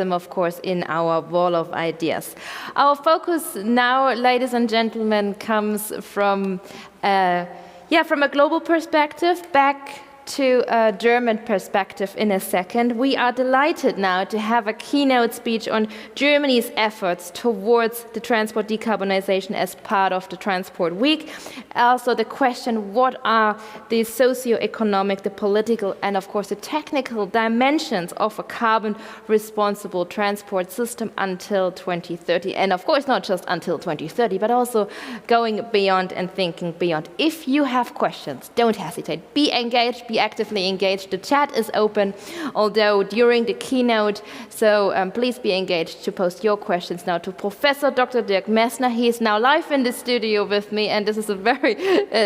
them, of course, in our wall of ideas. Our focus now, ladies and gentlemen, comes from a global perspective back to a German perspective in a second. We are delighted now to have a keynote speech on Germany's efforts towards the transport decarbonization as part of the Transport Week. Also the question, what are the socio-economic, the political, and of course the technical dimensions of a carbon responsible transport system until 2030? And of course not just until 2030, but also going beyond and thinking beyond. If you have questions, don't hesitate. Be engaged, be actively engaged. The chat is open, although during the keynote, so please be engaged to post your questions now to Professor Dr. Dirk Messner. He is now live in the studio with me, and this is a very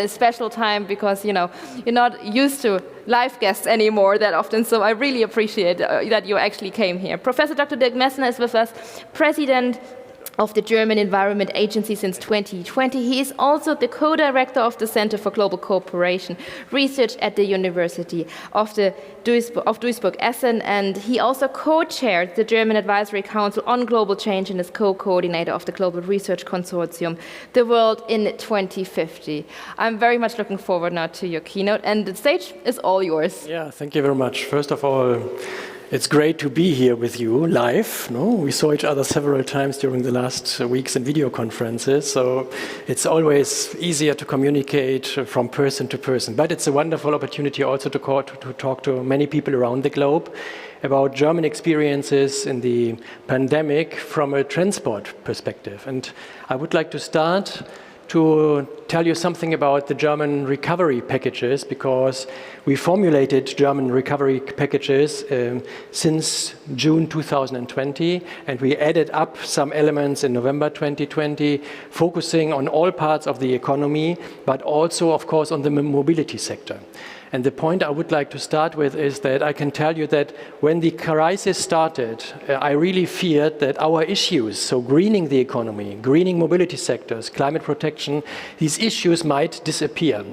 special time because, you know, you're not used to live guests anymore that often, so I really appreciate that you actually came here. Professor Dr. Dirk Messner is with us, President of the German Environment Agency since 2020. He is also the co-director of the Center for Global Cooperation Research at the University of Duisburg-Essen, and he also co-chaired the German Advisory Council on Global Change and is co-coordinator of the Global Research Consortium, The World in 2050. I'm very much looking forward now to your keynote, and the stage is all yours. Yeah, thank you very much. First of all, it's great to be here with you live. No? We saw each other several times during the last weeks in video conferences, so it's always easier to communicate from person to person. But it's a wonderful opportunity also to talk to many people around the globe about German experiences in the pandemic from a transport perspective. And I would like to start to tell you something about the German recovery packages, because we formulated German recovery packages since June 2020, and we added up some elements in November 2020, focusing on all parts of the economy, but also, of course, on the mobility sector. And the point I would like to start with is that I can tell you that when the crisis started, I really feared that our issues, so greening the economy, greening mobility sectors, climate protection, these issues might disappear.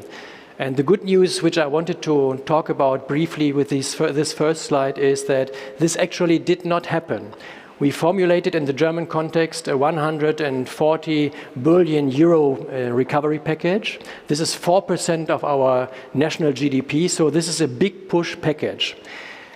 And the good news, which I wanted to talk about briefly with this first slide, is that this actually did not happen. We formulated in the German context a 140 billion euro recovery package. This is 4% of our national GDP, so this is a big push package.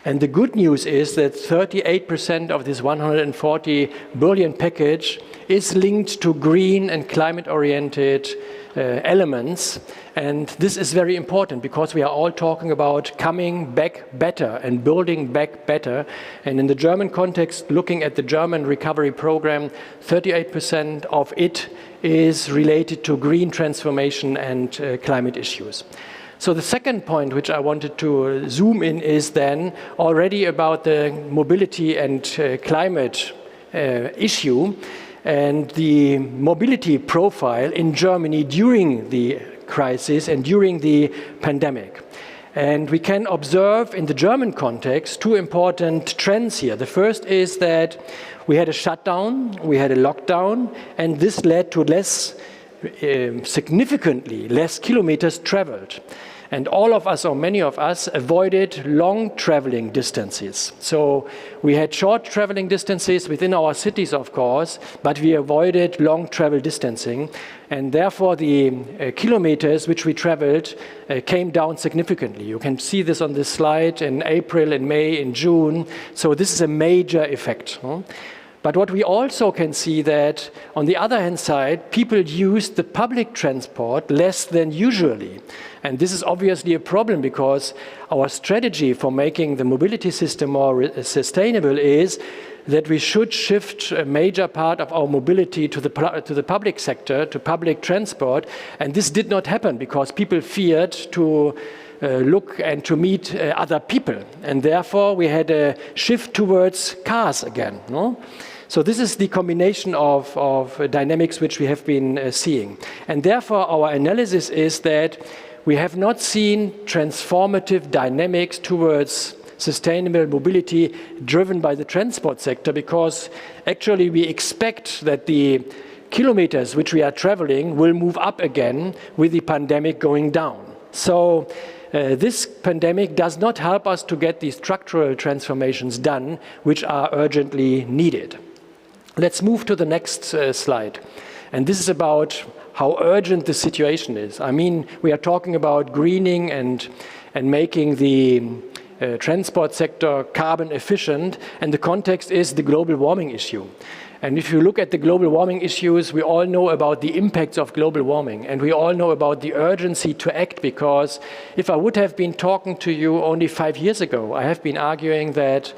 And the good news is that 38% of this 140 billion package is linked to green and climate-oriented elements. And this is very important because we are all talking about coming back better and building back better. And in the German context, looking at the German recovery program, 38% of it is related to green transformation and climate issues. So the second point which I wanted to zoom in is then already about the mobility and climate issue and the mobility profile in Germany during the crisis and during the pandemic. And we can observe in the German context two important trends here. The first is that we had a shutdown, we had a lockdown, and this led to significantly less kilometers traveled. And all of us, or many of us, avoided long traveling distances. So we had short traveling distances within our cities, of course, but we avoided long travel distancing. And therefore, the kilometers which we traveled came down significantly. You can see this on this slide in April, in May, in June. So this is a major effect. But what we also can see that, on the other hand side, people used the public transport less than usually. And this is obviously a problem because our strategy for making the mobility system more sustainable is that we should shift a major part of our mobility to the public sector, to public transport. And this did not happen because people feared to look and to meet other people. And therefore, we had a shift towards cars again. No? So this is the combination of dynamics which we have been seeing. And therefore, our analysis is that we have not seen transformative dynamics towards sustainable mobility driven by the transport sector, because actually we expect that the kilometers which we are traveling will move up again with the pandemic going down. So this pandemic does not help us to get the structural transformations done, which are urgently needed. Let's move to the next slide. And this is about how urgent the situation is. I mean, we are talking about greening and making the transport sector carbon efficient, and the context is the global warming issue. And if you look at the global warming issues, we all know about the impacts of global warming, and we all know about the urgency to act, because if I would have been talking to you only 5 years ago, I have been arguing that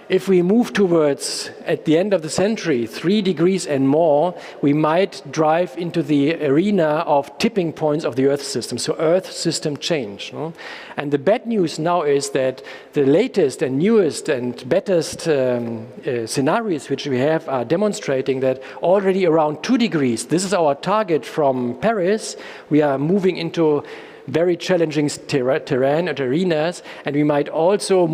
if we move towards, at the end of the century, 3 degrees and more, we might drive into the arena of tipping points of the Earth system, so Earth system change. No? And the bad news now is that the latest and newest and bettest scenarios which we have are demonstrating that already around 2 degrees, this is our target from Paris, we are moving into very challenging terrain and arenas, and we might also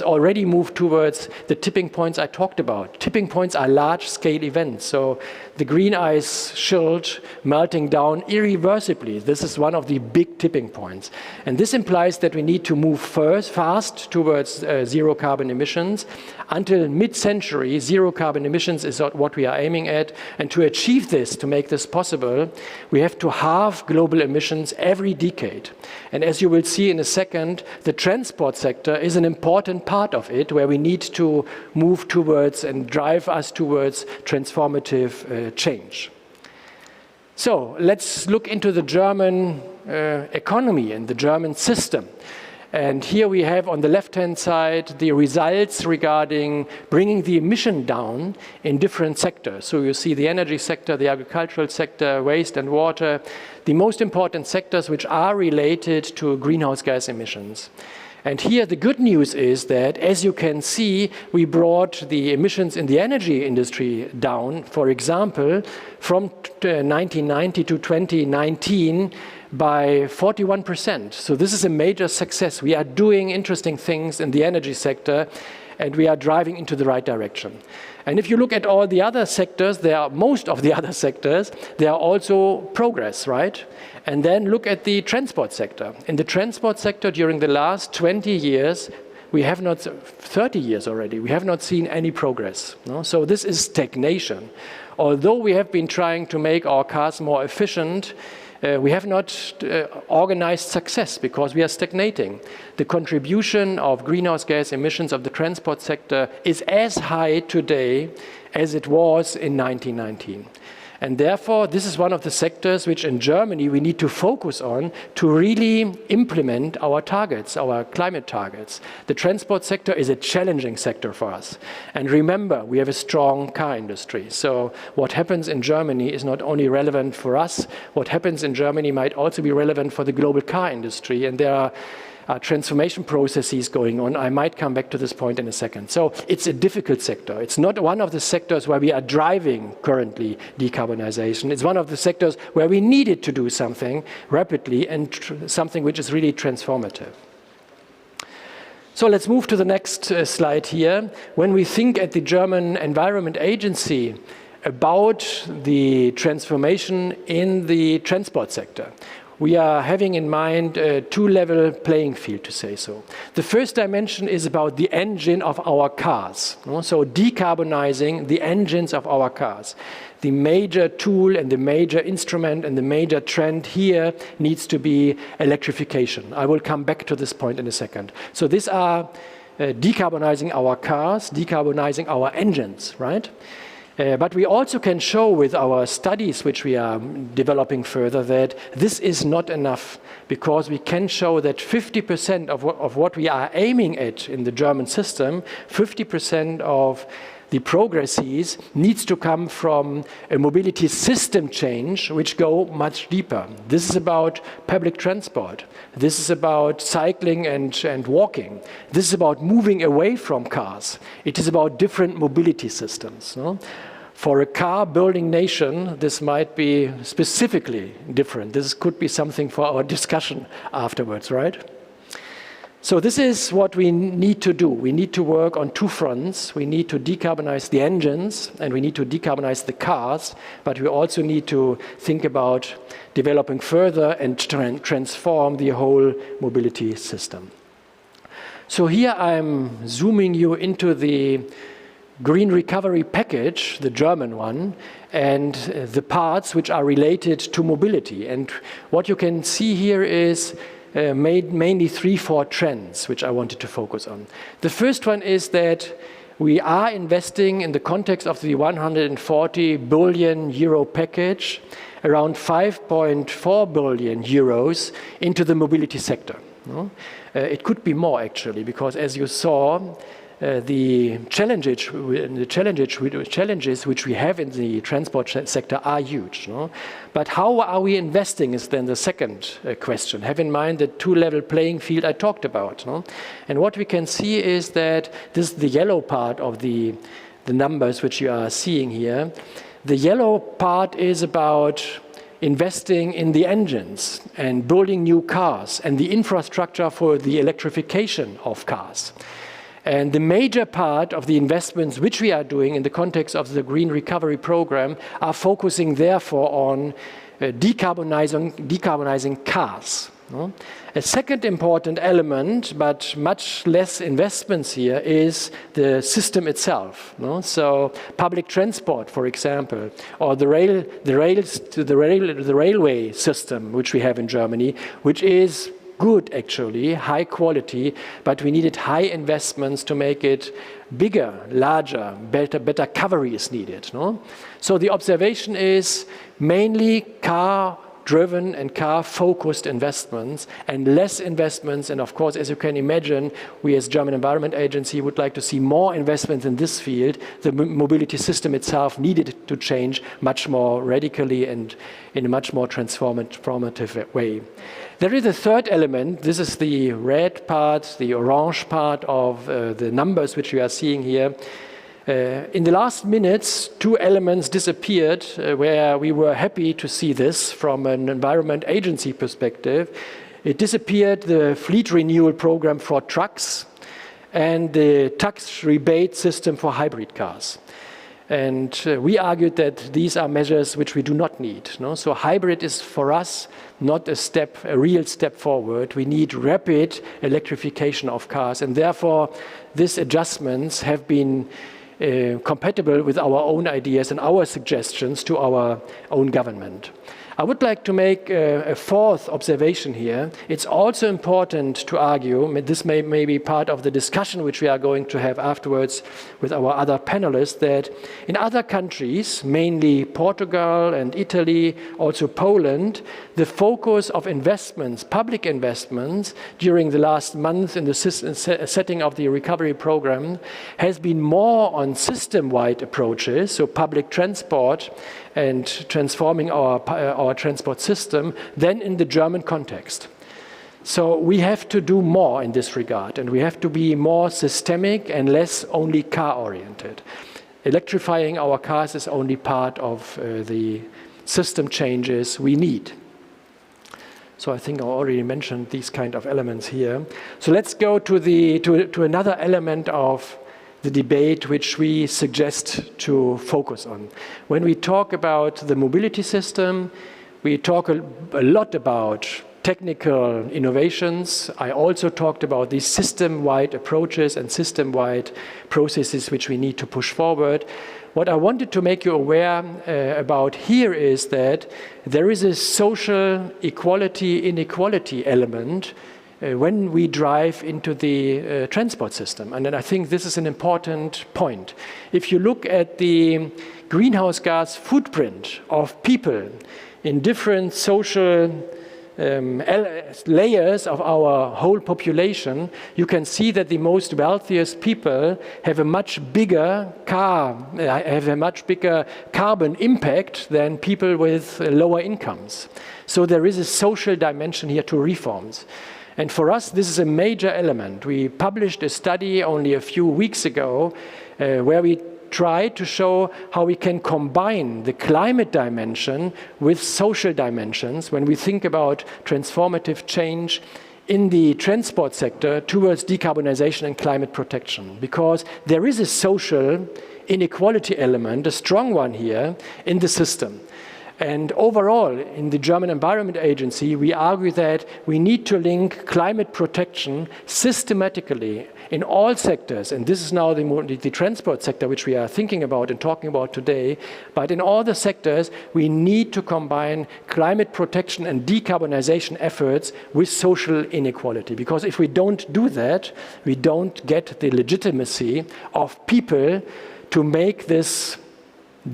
already move towards the tipping points I talked about. Tipping points are large-scale events, so the green ice shield melting down irreversibly. This is one of the big tipping points. And this implies that we need to move fast towards zero carbon emissions. Until mid-century, zero carbon emissions is what we are aiming at. And to achieve this, to make this possible, we have to halve global emissions every decade. And as you will see in a second, the transport sector is an important part of it, where we need to move towards and drive us towards transformative change. So let's look into the German economy and the German system. And here we have on the left-hand side the results regarding bringing the emission down in different sectors. So you see the energy sector, the agricultural sector, waste and water, the most important sectors which are related to greenhouse gas emissions. And here the good news is that, as you can see, we brought the emissions in the energy industry down, for example, from 1990 to 2019 by 41%. So this is a major success. We are doing interesting things in the energy sector, and we are driving into the right direction. And if you look at all the other sectors, most of the other sectors, there are also progress, right? And then look at the transport sector. In the transport sector, during the last 20 years, 30 years already, we have not seen any progress. No? So this is stagnation. Although we have been trying to make our cars more efficient, we have not organized success because we are stagnating. The contribution of greenhouse gas emissions of the transport sector is as high today as it was in 1919. And therefore, this is one of the sectors which in Germany we need to focus on to really implement our targets, our climate targets. The transport sector is a challenging sector for us. And remember, we have a strong car industry. So what happens in Germany is not only relevant for us, what happens in Germany might also be relevant for the global car industry. And there are transformation processes going on. I might come back to this point in a second. So it's a difficult sector. It's not one of the sectors where we are driving currently decarbonization. It's one of the sectors where we needed to do something rapidly and something which is really transformative. So let's move to the next slide here. When we think at the German Environment Agency about the transformation in the transport sector, we are having in mind a two-level playing field, to say so. The first dimension is about the engine of our cars. So decarbonizing the engines of our cars. The major tool and the major instrument and the major trend here needs to be electrification. I will come back to this point in a second. So these are decarbonizing our cars, decarbonizing our engines, right? But we also can show with our studies, which we are developing further, that this is not enough, because we can show that 50% of what we are aiming at in the German system, 50% of the progresses needs to come from a mobility system change, which go much deeper. This is about public transport. This is about cycling and walking. This is about moving away from cars. It is about different mobility systems. No? For a car-building nation, this might be specifically different. This could be something for our discussion afterwards, right? So this is what we need to do. We need to work on two fronts. We need to decarbonize the engines and we need to decarbonize the cars, but we also need to think about developing further and transform the whole mobility system. So here I'm zooming you into the Green Recovery Package, the German one, and the parts which are related to mobility. And what you can see here is mainly 3-4 trends which I wanted to focus on. The first one is that we are investing in the context of the 140 billion euro package around 5.4 billion euros into the mobility sector. It could be more actually, because as you saw, the challenges which we have in the transport sector are huge. But how are we investing is then the second question. Have in mind the two-level playing field I talked about. And what we can see is that this is the yellow part of the numbers which you are seeing here. The yellow part is about investing in the engines and building new cars and the infrastructure for the electrification of cars. And the major part of the investments which we are doing in the context of the Green Recovery Program are focusing therefore on decarbonizing cars. A second important element, but much less investments here, is the system itself. So public transport, for example, or the railway system which we have in Germany, which is good actually, high quality, but we needed high investments to make it bigger, larger, better coverage is needed. So the observation is mainly car-driven and car-focused investments and less investments. And of course, as you can imagine, we as German Environment Agency would like to see more investments in this field. The mobility system itself needed to change much more radically and in a much more transformative way. There is a third element. This is the red part, the orange part of the numbers which we are seeing here. In the last minutes, two elements disappeared where we were happy to see this from an environment agency perspective. It disappeared the fleet renewal program for trucks and the tax rebate system for hybrid cars. And we argued that these are measures which we do not need. So hybrid is for us not a real step forward. We need rapid electrification of cars, and therefore these adjustments have been compatible with our own ideas and our suggestions to our own government. I would like to make a fourth observation here. It's also important to argue, this may be part of the discussion which we are going to have afterwards with our other panelists, that in other countries, mainly Portugal and Italy, also Poland, the focus of investments, public investments, during the last month in the setting of the recovery program has been more on system-wide approaches, so public transport and transforming our transport system than in the German context. So we have to do more in this regard, and we have to be more systemic and less only car-oriented. Electrifying our cars is only part of the system changes we need. So I think I already mentioned these kind of elements here. So let's go to another element of the debate which we suggest to focus on. When we talk about the mobility system, we talk a lot about technical innovations. I also talked about these system-wide approaches and system-wide processes which we need to push forward. What I wanted to make you aware about here is that there is a social inequality element when we drive into the transport system. And then I think this is an important point. If you look at the greenhouse gas footprint of people in different social layers of our whole population, you can see that the most wealthiest people have a much bigger carbon impact than people with lower incomes. So there is a social dimension here to reforms. And for us, this is a major element. We published a study only a few weeks ago where we tried to show how we can combine the climate dimension with social dimensions when we think about transformative change in the transport sector towards decarbonization and climate protection, because there is a social inequality element, a strong one here, in the system. And overall, in the German Environment Agency, we argue that we need to link climate protection systematically in all sectors, and this is now the transport sector which we are thinking about and talking about today, but in all the sectors, we need to combine climate protection and decarbonization efforts with social inequality, because if we don't do that, we don't get the legitimacy of people to make this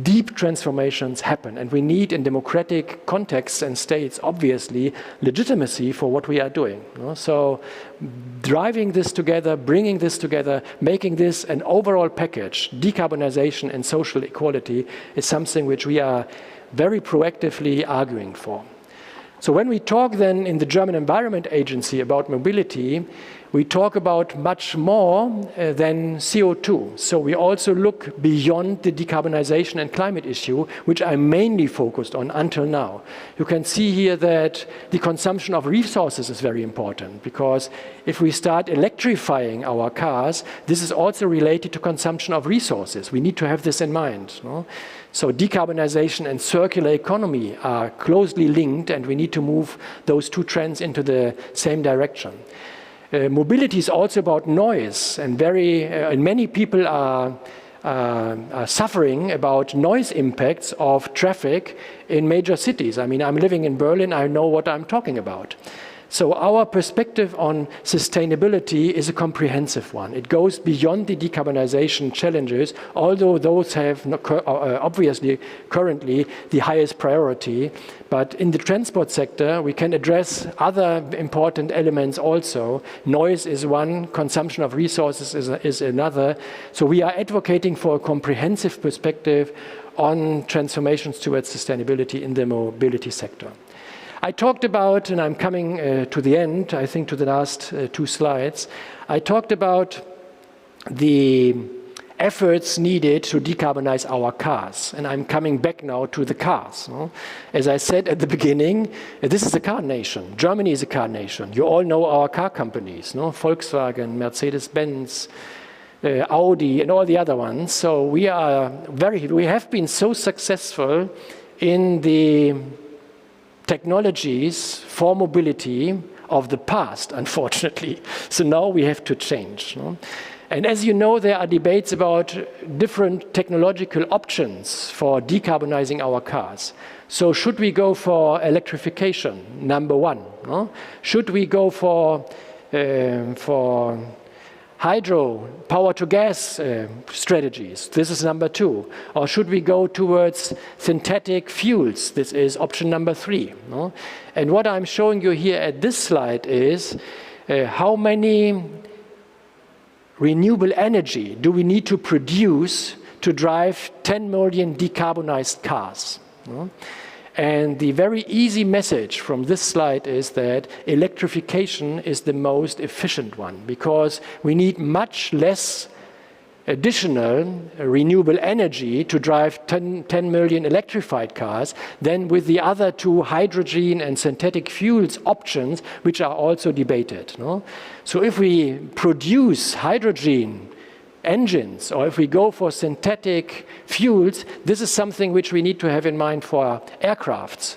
deep transformations happen. And we need, in democratic contexts and states, obviously, legitimacy for what we are doing. So driving this together, bringing this together, making this an overall package, decarbonization and social equality, is something which we are very proactively arguing for. So when we talk then in the German Environment Agency about mobility, we talk about much more than CO2. So we also look beyond the decarbonization and climate issue, which I mainly focused on until now. You can see here that the consumption of resources is very important, because if we start electrifying our cars, this is also related to consumption of resources. We need to have this in mind. So decarbonization and circular economy are closely linked, and we need to move those two trends into the same direction. Mobility is also about noise, and many people are suffering about noise impacts of traffic in major cities. I mean, I'm living in Berlin, I know what I'm talking about. So our perspective on sustainability is a comprehensive one. It goes beyond the decarbonization challenges, although those have obviously currently the highest priority. But in the transport sector, we can address other important elements also. Noise is one, consumption of resources is another. So we are advocating for a comprehensive perspective on transformations towards sustainability in the mobility sector. I talked about, and I'm coming to the end, I think to the last two slides, I talked about the efforts needed to decarbonize our cars. And I'm coming back now to the cars. As I said at the beginning, this is a car nation. Germany is a car nation. You all know our car companies, Volkswagen, Mercedes-Benz, Audi, and all the other ones. So we have been so successful in the technologies for mobility of the past, unfortunately. So now we have to change. And as you know, there are debates about different technological options for decarbonizing our cars. So should we go for electrification, number one? Should we go for hydro, power to gas strategies? This is number two. Or should we go towards synthetic fuels? This is option number three. And what I'm showing you here at this slide is how many renewable energy do we need to produce to drive 10 million decarbonized cars? And the very easy message from this slide is that electrification is the most efficient one, because we need much less additional renewable energy to drive 10 million electrified cars than with the other two, hydrogen and synthetic fuels options, which are also debated. So if we produce hydrogen engines, or if we go for synthetic fuels, this is something which we need to have in mind for aircrafts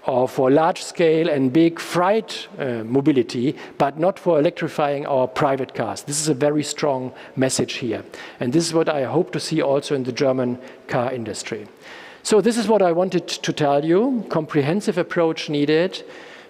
or for large-scale and big freight mobility, but not for electrifying our private cars. This is a very strong message here. And this is what I hope to see also in the German car industry. So this is what I wanted to tell you. Comprehensive approach needed.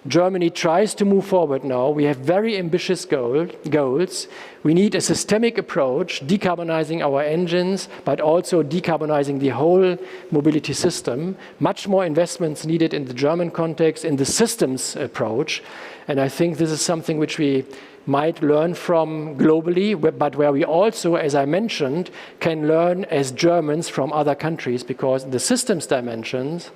Germany tries to move forward now. We have very ambitious goals. We need a systemic approach, decarbonizing our engines, but also decarbonizing the whole mobility system. Much more investments needed in the German context, in the systems approach. And I think this is something which we might learn from globally, but where we also, as I mentioned, can learn as Germans from other countries, because the systems dimensions,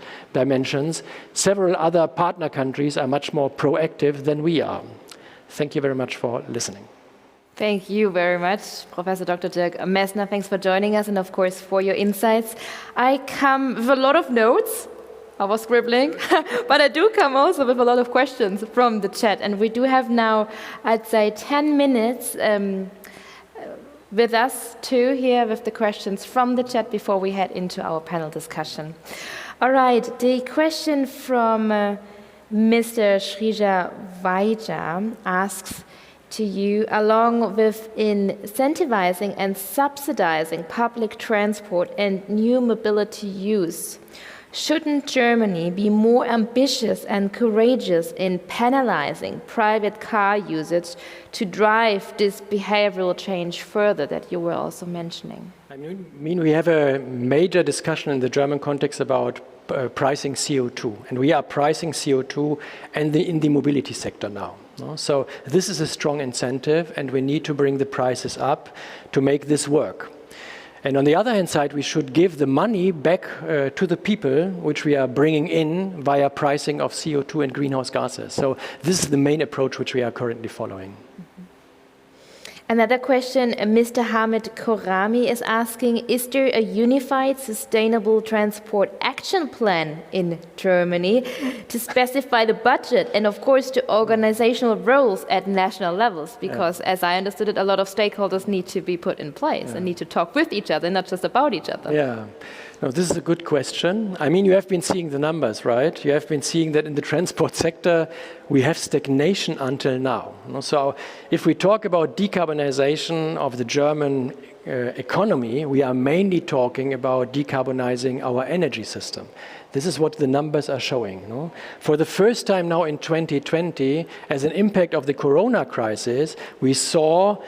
several other partner countries are much more proactive than we are. Thank you very much for listening. Thank you very much, Professor Dr. Dirk Messner. Thanks for joining us and, of course, for your insights. I come with a lot of notes. I was scribbling, but I do come also with a lot of questions from the chat, and we do have now, I'd say, 10 minutes with us too here with the questions from the chat before we head into our panel discussion. All right, the question from Mr. Shrija Vaija asks to you, along with incentivizing and subsidizing public transport and new mobility use, shouldn't Germany be more ambitious and courageous in penalizing private car usage to drive this behavioral change further that you were also mentioning? I mean, we have a major discussion in the German context about pricing CO2, and we are pricing CO2 in the mobility sector now. So this is a strong incentive, and we need to bring the prices up to make this work. And on the other hand side, we should give the money back to the people, which we are bringing in via pricing of CO2 and greenhouse gases. So this is the main approach which we are currently following. Another question, Mr. Hamid Korami is asking, is there a unified sustainable transport action plan in Germany to specify the budget and of course the organizational roles at national levels? Because as I understood it, a lot of stakeholders need to be put in place and need to talk with each other, not just about each other. Yeah. No, this is a good question. I mean, you have been seeing the numbers, right? You have been seeing that in the transport sector, we have stagnation until now. So if we talk about decarbonization of the German economy, we are mainly talking about decarbonizing our energy system. This is what the numbers are showing. For the first time now in 2020, as an impact of the corona crisis, we saw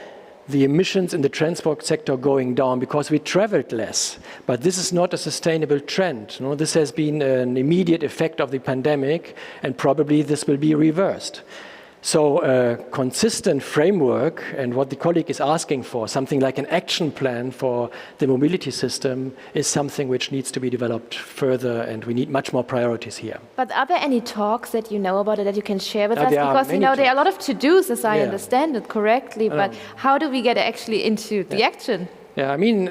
the emissions in the transport sector going down because we traveled less. But this is not a sustainable trend. This has been an immediate effect of the pandemic, and probably this will be reversed. So a consistent framework, and what the colleague is asking for, something like an action plan for the mobility system, is something which needs to be developed further, and we need much more priorities here. But are there any talks that you know about it that you can share with us? There Because there are a lot of to-dos, as I Yeah. understand it correctly, but how do we get actually into the action? Yeah, I mean,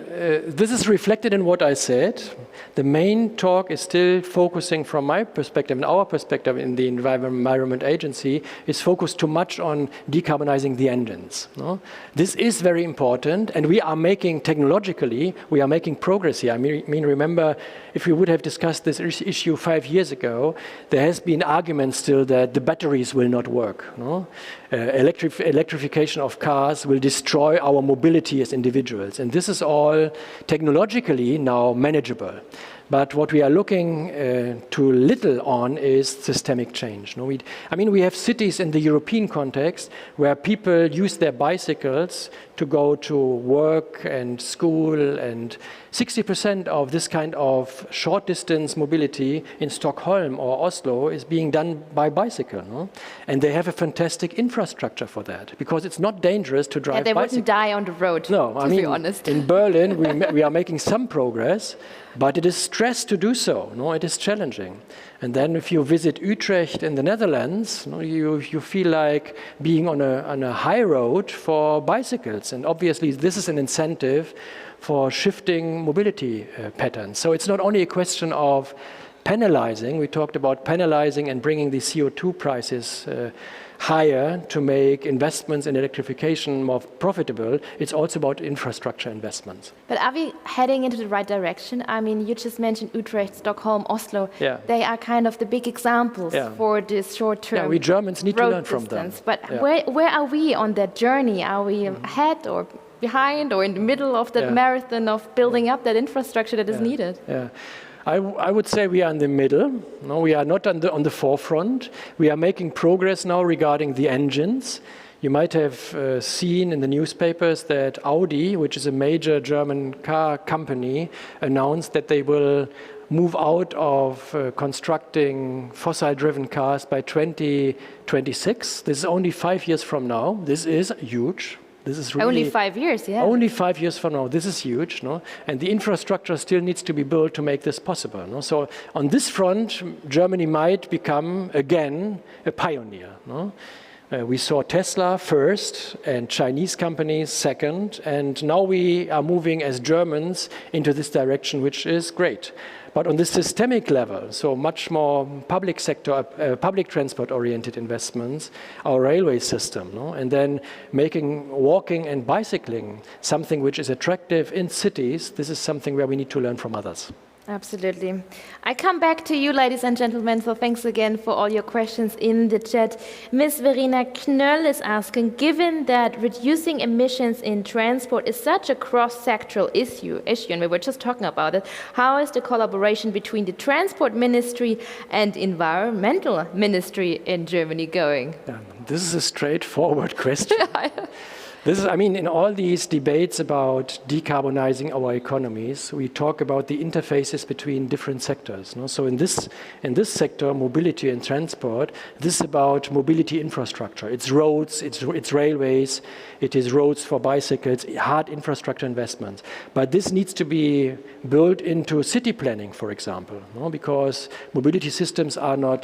this is reflected in what I said. The main talk is still focusing, from my perspective and our perspective in the Environment Agency, is focused too much on decarbonizing the engines. This is very important, and we are making, technologically, we are making progress here. I mean, remember, if we would have discussed this issue 5 years ago, there has been argument still that the batteries will not work. Electrification of cars will destroy our mobility as individuals, and this is all technologically now manageable. But what we are looking too little on is systemic change. We have cities in the European context where people use their bicycles to go to work and school, and 60% of this kind of short distance mobility in Stockholm or Oslo is being done by bicycle. And they have a fantastic infrastructure for that, because it's not dangerous to drive they bicycle. wouldn't die on the road, to be honest. In Berlin, we are making some progress, but it is stressed to do so. It is challenging. And then if you visit Utrecht in the Netherlands, you feel like being on a high road for bicycles. And obviously this is an incentive for shifting mobility patterns. So it's not only a question of penalizing. We talked about penalizing and bringing the CO2 prices higher to make investments in electrification more profitable. It's also about infrastructure investments. But are we heading into the right direction? I mean, you just mentioned Utrecht, Stockholm, Oslo. Yeah. They are kind of the big examples for this short-term Yeah, we Germans need to learn from them. But where are we on that journey? Are we ahead or behind or in the middle of that marathon of building up that infrastructure that is needed? Yeah. I would say we are in the middle. No, we are not on the forefront. We are making progress now regarding the engines. You might have seen in the newspapers that Audi, which is a major German car company, announced that they will move out of constructing fossil-driven cars by 2026. This is only 5 years from now. This is huge. This is really only 5 years, yeah. Only 5 years from now. This is huge, and the infrastructure still needs to be built to make this possible. So on this front, Germany might become again a pioneer. We saw Tesla first and Chinese companies second, and now we are moving as Germans into this direction, which is great. But on the systemic level, so much more public sector, public transport-oriented investments, our railway system, no? And then making walking and bicycling something which is attractive in cities, this is something where we need to learn from others. Absolutely. I come back to you, ladies and gentlemen, so thanks again for all your questions in the chat. Ms. Verena Knöll is asking, given that reducing emissions in transport is such a cross-sectoral issue, and we were just talking about it, how is the collaboration between the Transport Ministry and Environmental Ministry in Germany going? This is a straightforward question. This is, I mean, in all these debates about decarbonizing our economies, we talk about the interfaces between different sectors. No? So in this sector, mobility and transport, this is about mobility infrastructure. It's roads, it's railways, it is roads for bicycles, hard infrastructure investments. But this needs to be built into city planning, for example, no? Because mobility systems are not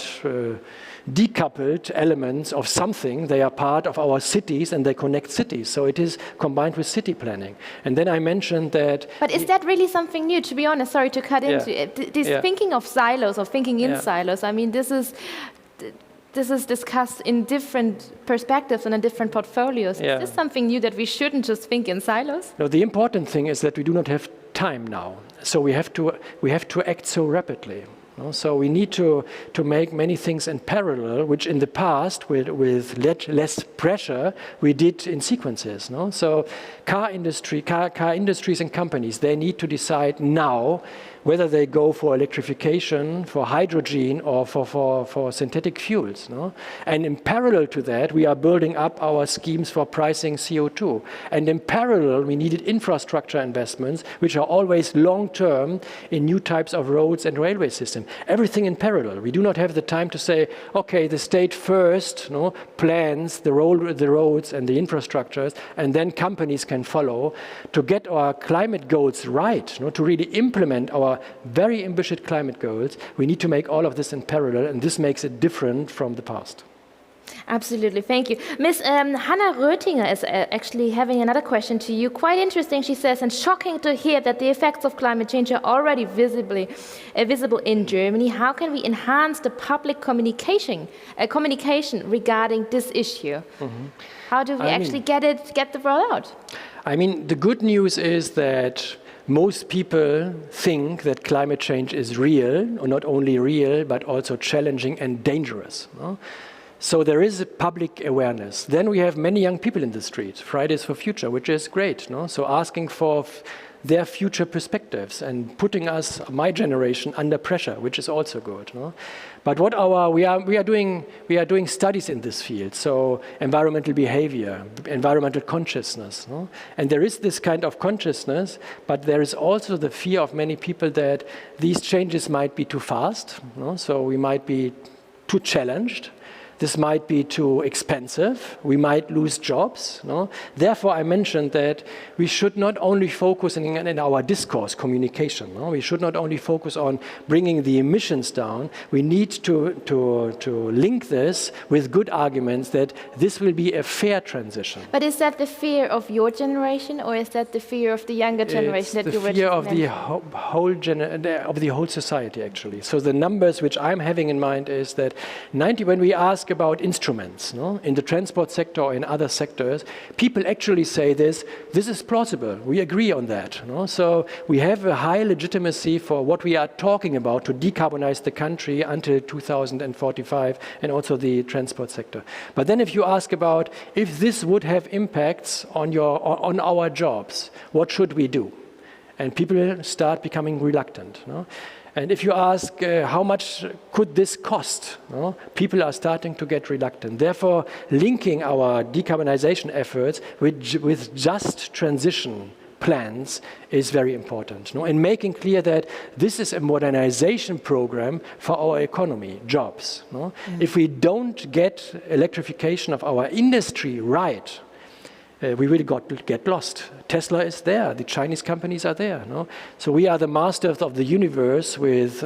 decoupled elements of something. They are part of our cities and they connect cities. So it is combined with city planning. And then I mentioned that... But is that really something new, to be honest? Sorry to cut into it. This thinking of silos, or thinking in silos, I mean, this is discussed in different perspectives and in different portfolios. Is this something new that we shouldn't just think in silos? No, the important thing is that we do not have time now. So we have to act so rapidly. No? So we need to make many things in parallel, which in the past, with less pressure, we did in sequences. No? So car industries and companies, they need to decide now whether they go for electrification, for hydrogen, or for synthetic fuels. No? And in parallel to that, we are building up our schemes for pricing CO2. And in parallel, we needed infrastructure investments, which are always long-term in new types of roads and railway systems. Everything in parallel. We do not have the time to say, okay, the state first plans the roads and the infrastructures, and then companies can follow. To get our climate goals right, to really implement our very ambitious climate goals, we need to make all of this in parallel, and this makes it different from the past. Absolutely, thank you. Ms. Hannah Röttinger is actually having another question to you. Quite interesting, she says, and shocking to hear that the effects of climate change are already visible in Germany. How can we enhance the public communication regarding this issue? Mm-hmm. How do we actually get the word out? I mean, the good news is that most people think that climate change is real, or not only real, but also challenging and dangerous. No? So there is a public awareness. Then we have many young people in the street, Fridays for Future, which is great. No? So asking for their future perspectives and putting us, my generation, under pressure, which is also good. No? But what we are doing studies in this field. So environmental behavior, environmental consciousness, no? And there is this kind of consciousness, but there is also the fear of many people that these changes might be too fast. No? So we might be too challenged. This might be too expensive. We might lose jobs. No? Therefore, I mentioned that we should not only focus in our discourse communication. No? We should not only focus on bringing the emissions down. We need to link this with good arguments that this will be a fair transition. But is that the fear of your generation, or is that the fear of the younger generation that you were just mentioning? Of the whole society, actually. So the numbers which I'm having in mind is that when we ask about instruments, no? In the transport sector or in other sectors, people actually say this is plausible. We agree on that. No? So we have a high legitimacy for what we are talking about to decarbonize the country until 2045 and also the transport sector. But then if you ask about if this would have impacts on our jobs, what should we do? And people start becoming reluctant. No? And if you ask how much could this cost, no? People are starting to get reluctant. Therefore, linking our decarbonization efforts with just transition plans is very important. No? And making clear that this is a modernization program for our economy, jobs. No? If we don't get electrification of our industry right, we will get lost. Tesla is there, the Chinese companies are there. No? So we are the masters of the universe with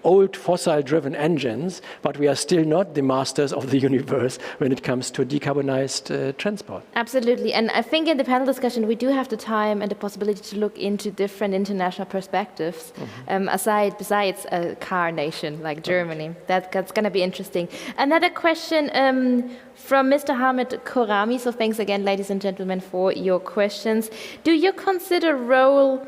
old fossil-driven engines, but we are still not the masters of the universe when it comes to decarbonized transport. Absolutely, and I think in the panel discussion we do have the time and the possibility to look into different international perspectives, besides a car nation like Germany. That's going to be interesting. Another question from Mr. Hamid Korami. So thanks again, ladies and gentlemen, for your questions. Do you consider role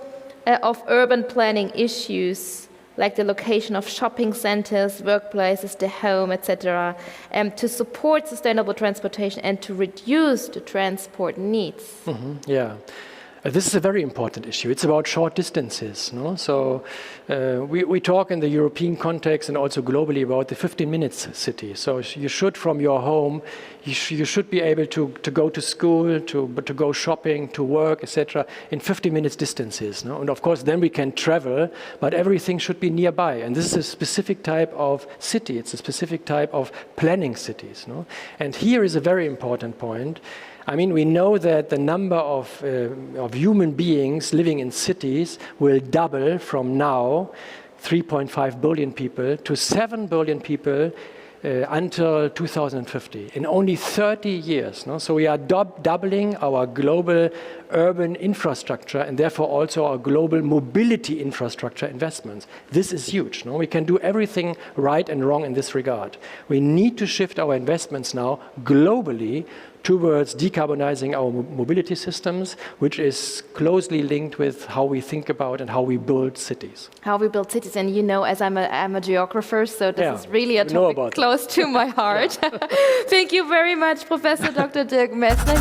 of urban planning issues like the location of shopping centers, workplaces, the home, etc., to support sustainable transportation and to reduce the transport needs? Yeah. This is a very important issue. It's about short distances. No? So we talk in the European context and also globally about the 15 minutes city. So you should, from your home, you should be able to go to school, to go shopping, to work, etc. in 15 minutes distances. No? And of course, then we can travel, but everything should be nearby. And this is a specific type of city. It's a specific type of planning cities. No? And here is a very important point. I mean, we know that the number of human beings living in cities will double from now, 3.5 billion people, to 7 billion people until 2050, in only 30 years. No? So we are doubling our global urban infrastructure and therefore also our global mobility infrastructure investments. This is huge. No? We can do everything right and wrong in this regard. We need to shift our investments now globally towards decarbonizing our mobility systems, which is closely linked with how we think about and how we build cities. How we build cities, and you know, as I'm a geographer, so this is really a topic close to my heart. Thank you very much, Professor Dr. Dirk Messner.